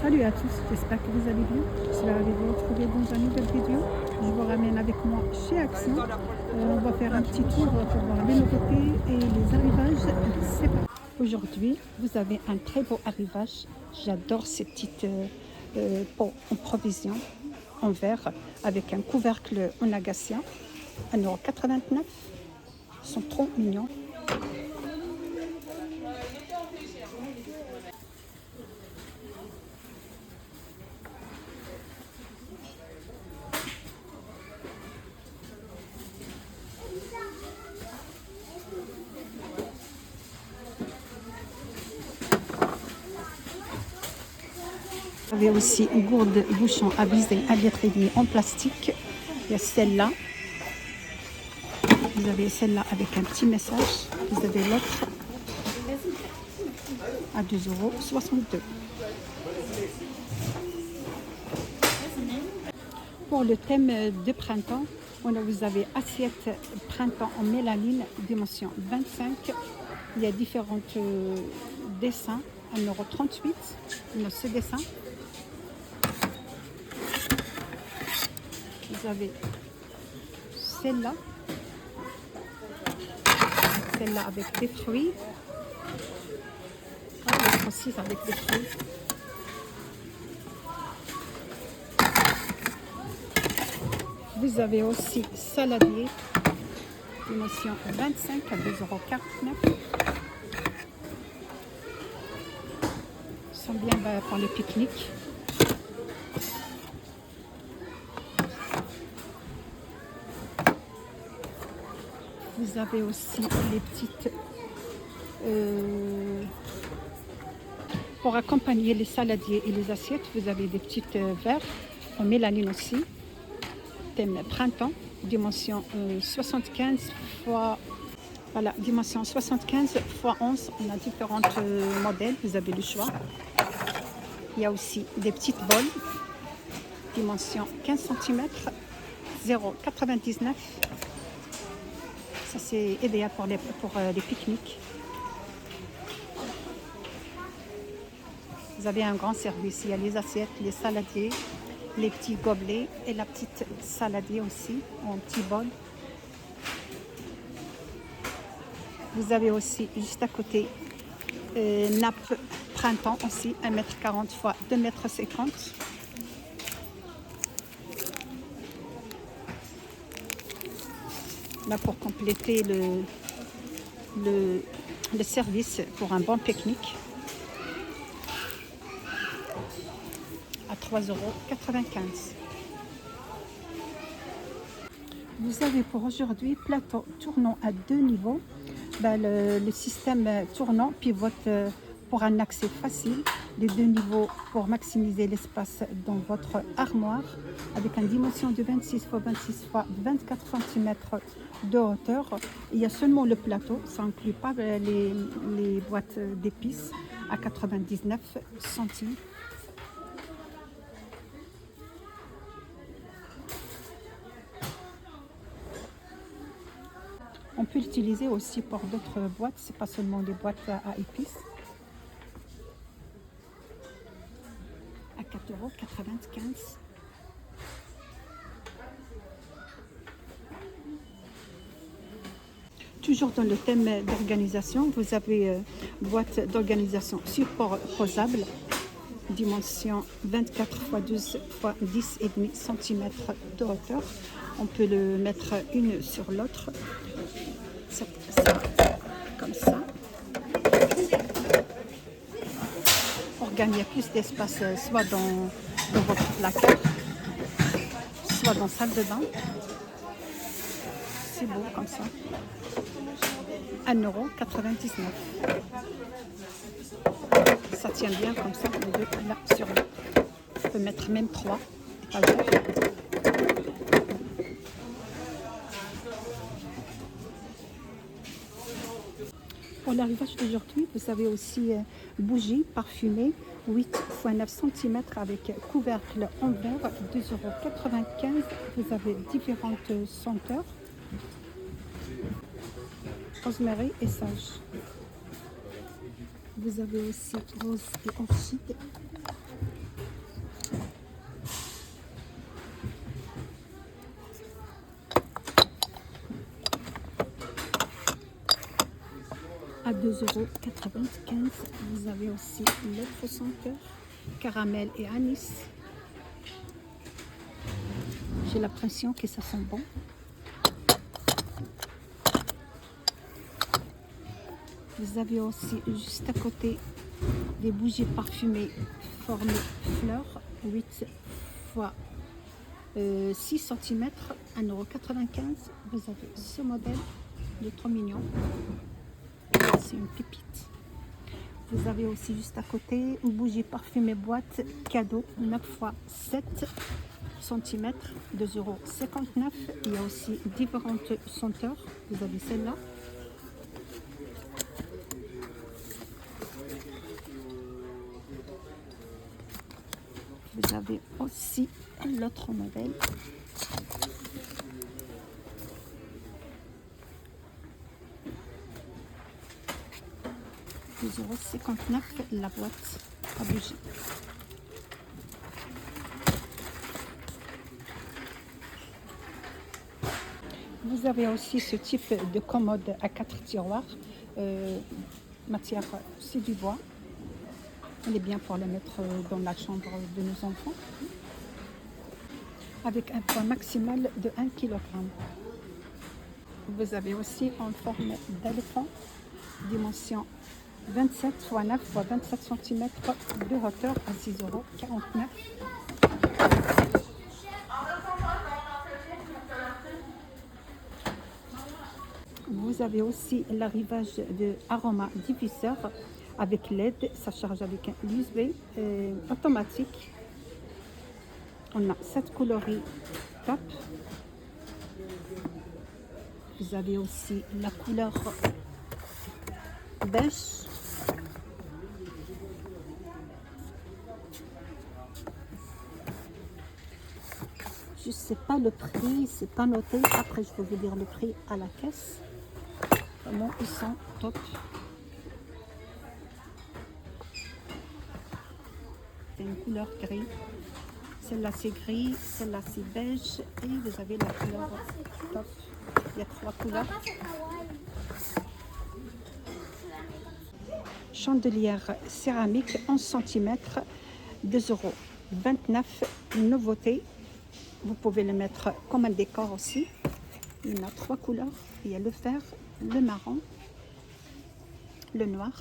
Salut à tous, j'espère que vous allez bien. Je suis ravie de vous retrouver dans une nouvelle vidéo. Je vous ramène avec moi chez Action. On va faire un petit tour pour voir les nouveautés et les arrivages. C'est parti. Aujourd'hui, vous avez un très beau arrivage. J'adore ces petites pots en provision en verre avec un couvercle en agacia. 1,89 €. Ils sont trop mignons. Vous avez aussi une gourde bouchon à viser 1,5 litre en plastique. Il y a celle-là. Vous avez celle-là avec un petit message. Vous avez l'autre à 2,62 €. Pour le thème de printemps, vous avez assiette printemps en mélamine, dimension 25. Il y a différents dessins. 1,38 €. Ce dessin. Vous avez celle-là. Celle-là avec des fruits. L'autre aussi avec des fruits. Vous avez aussi saladier, dimension 25 à 2,49 €. Ils sont bien pour les pique-niques. Vous avez aussi les petites pour accompagner les saladiers et les assiettes. Vous avez des petites verres en mélanine aussi. Thème printemps, dimension 75 fois voilà, dimension 75 x 11. On a différents modèles, vous avez le choix. Il y a aussi des petites bols, dimension 15 cm, 0,99 €. Ça c'est idéal pour les pique-niques. Vous avez un grand service, il y a les assiettes, les saladiers, les petits gobelets et la petite saladier aussi en petit bol. Vous avez aussi juste à côté nappe printemps aussi, 1,40 m x 2,50 m. Là pour compléter le service pour un bon pique-nique. À 3,95 €. Vous avez pour aujourd'hui plateau tournant à 2 niveaux. Le système tournant pivote pour un accès facile. Les 2 niveaux pour maximiser l'espace dans votre armoire avec une dimension de 26 x 26 x 24 cm de hauteur. Il y a seulement le plateau, ça n'inclut pas les boîtes d'épices à 99 centimes. On peut l'utiliser aussi pour d'autres boîtes, c'est pas seulement des boîtes à épices. À 4,95 €. Toujours dans le thème d'organisation, vous avez boîte d'organisation support posable, dimension 24 x 12 x 10,5 cm de hauteur. On peut le mettre une sur l'autre, ça, comme ça, pour gagner plus d'espace, soit dans votre placard, soit dans la salle de bain. C'est beau comme ça. 1,99 €. Ça tient bien comme ça, les deux là sur là. On peut mettre même 3 étagères. Pour l'arrivage d'aujourd'hui, vous avez aussi bougie parfumée 8 x 9 cm avec couvercle en verre, 2,95 €. Vous avez différentes senteurs. Rosemary et sage. Vous avez aussi rose et orchide. 2,95 €. Vous avez aussi l'autre senteur, caramel et anis. J'ai l'impression que ça sent bon. Vous avez aussi juste à côté des bougies parfumées formées fleurs, 8 fois 6 cm, 1,95 €. Vous avez ce modèle, il est trop mignon. C'est une pépite. Vous avez aussi juste à côté une bougie parfumée boîte cadeau, 9 fois 7 cm, 2,59 €. Il y a aussi différentes senteurs. Vous avez celle-là. Vous avez aussi l'autre modèle. €2,59 € la boîte à bougie. Vous avez aussi ce type de commode à 4 tiroirs. Matière, c'est du bois. Elle est bien pour la mettre dans la chambre de nos enfants. Avec un poids maximal de 1 kg. Vous avez aussi en forme d'éléphant, dimension 27 x 9 x 27 cm de hauteur à 6,49 €. Vous avez aussi l'arrivage de aroma diffuseur avec LED. Ça charge avec un USB automatique. On a 7 coloris top. Vous avez aussi la couleur beige. Je ne sais pas le prix, c'est pas noté. Après, je vais vous dire le prix à la caisse. Vraiment, ils sont top. C'est une couleur gris. Celle-là, c'est gris. Celle-là, c'est beige. Et vous avez la couleur top. Il y a 3 couleurs. Chandelière céramique 11 cm, 2,29 €. Nouveauté. Vous pouvez le mettre comme un décor aussi. Il y en a 3 couleurs. Il y a le vert, le marron, le noir.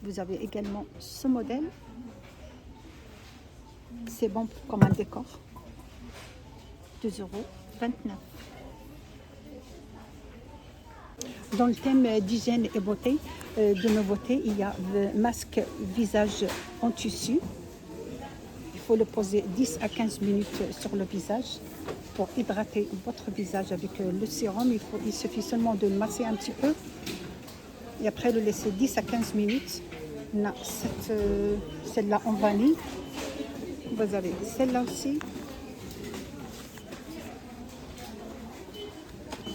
Vous avez également ce modèle. C'est bon comme un décor. 2,29 €. Dans le thème d'hygiène et beauté, de nouveautés, il y a le masque visage en tissu. Il faut le poser 10 à 15 minutes sur le visage pour hydrater votre visage avec le sérum. Il suffit seulement de le masser un petit peu et après le laisser 10 à 15 minutes. On a celle-là en vanille. Vous avez celle-là aussi.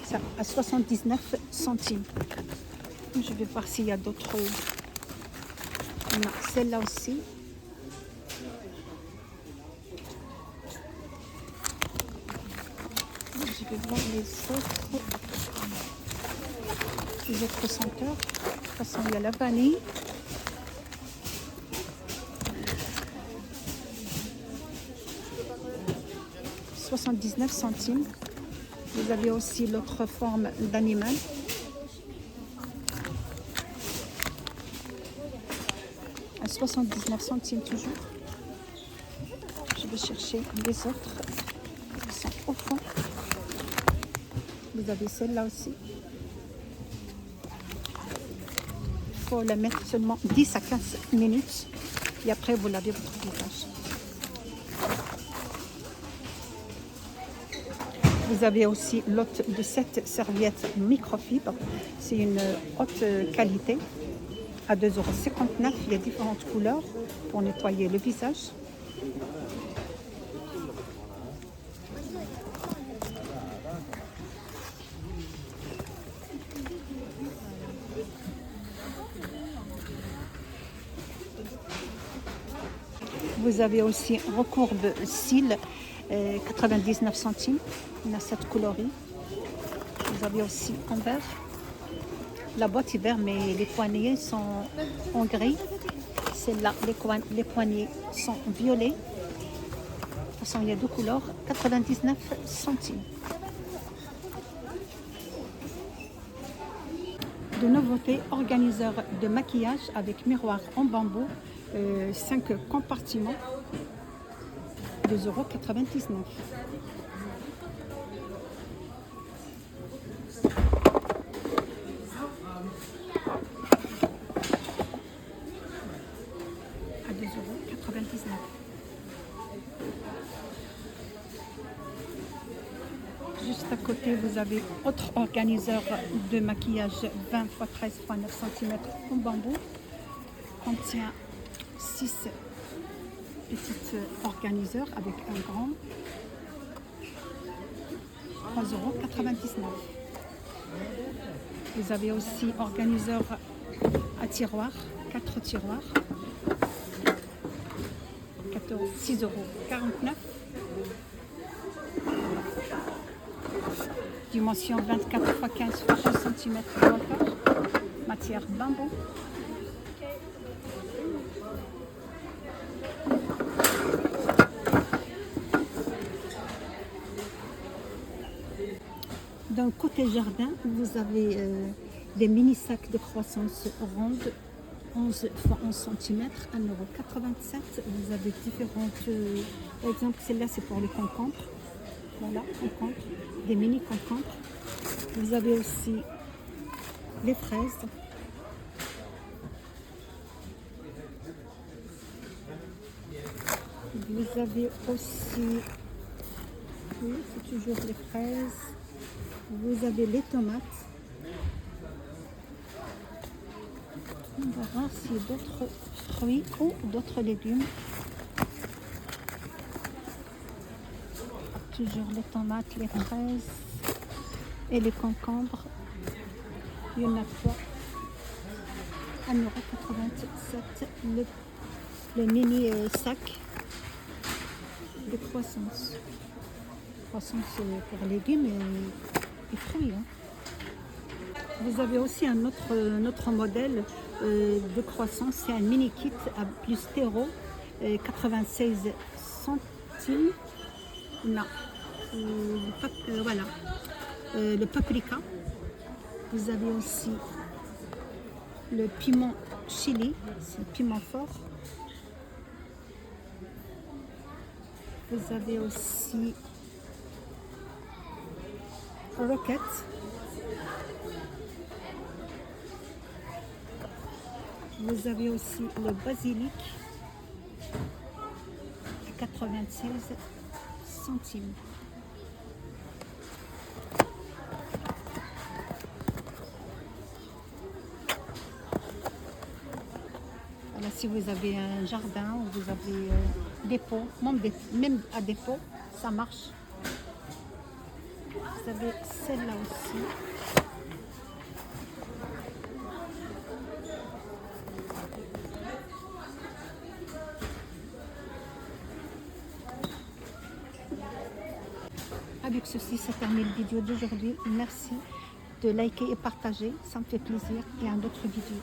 Ça à 79 centimes. Je vais voir s'il y a d'autres. On a celle-là aussi. Je vais voir les autres senteurs. De toute façon, il y a la vanille. « 79 centimes. Vous avez aussi l'autre forme d'animal. À 79 centimes toujours. Je vais chercher les autres. Ils sont au fond. Vous avez celle-là aussi. Il faut la mettre seulement 10 à 15 minutes. Et après, vous lavez votre visage. Vous avez aussi lot de 7 serviettes microfibres. C'est une haute qualité. À 2,59 €. Il y a différentes couleurs pour nettoyer le visage. Vous avez aussi recourbe cils, 99 centimes. Il y a 7 coloris. Vous avez aussi en vert. la boîte est verte, mais les poignées sont en gris. Celle-là, les poignées sont violets. De toute façon, il y a deux couleurs. 99 centimes. De nouveautés, organiseur de maquillage avec miroir en bambou, 5 compartiments, 2,99 €. À 2,99 €. Juste à côté, vous avez autre organiseur de maquillage 20 x 13 x 9 cm en bambou. Contient 6 petits organiseurs avec un grand. 3,99 €. Vous avez aussi organiseur à tiroir, 4 tiroirs. 6,49 €. Dimension 24 x 15 x 11 cm de hauteur. Matière bambou. D'un côté jardin, vous avez des mini sacs de croissance ronde, 11 x 11 cm, 1,87 €. Vous avez différentes, par exemple, celle-là c'est pour les concombres. Voilà, concombres, des mini concombres. Vous avez aussi les fraises. Vous avez aussi, oui, c'est toujours les fraises. Vous avez les tomates. On va voir s'il y a d'autres fruits ou d'autres légumes. Toujours les tomates, les fraises et les concombres. Il y en a 3. 1,87 €. Le mini sac de croissance. Croissance pour légumes et fruits. Hein. Vous avez aussi un autre modèle de croissance. C'est un mini kit à plus terreau, 96 centimes. Non. Voilà. Le paprika. Vous avez aussi le piment chili, c'est le piment fort. Vous avez aussi roquette. Vous avez aussi le basilic à 96 centimes. Voilà, si vous avez un jardin ou vous avez des pots, même à des pots, ça marche. Vous avez celle-là aussi. Avec ceci, ça termine la vidéo d'aujourd'hui. Merci de liker et partager, ça me fait plaisir. Et à d'autres vidéos.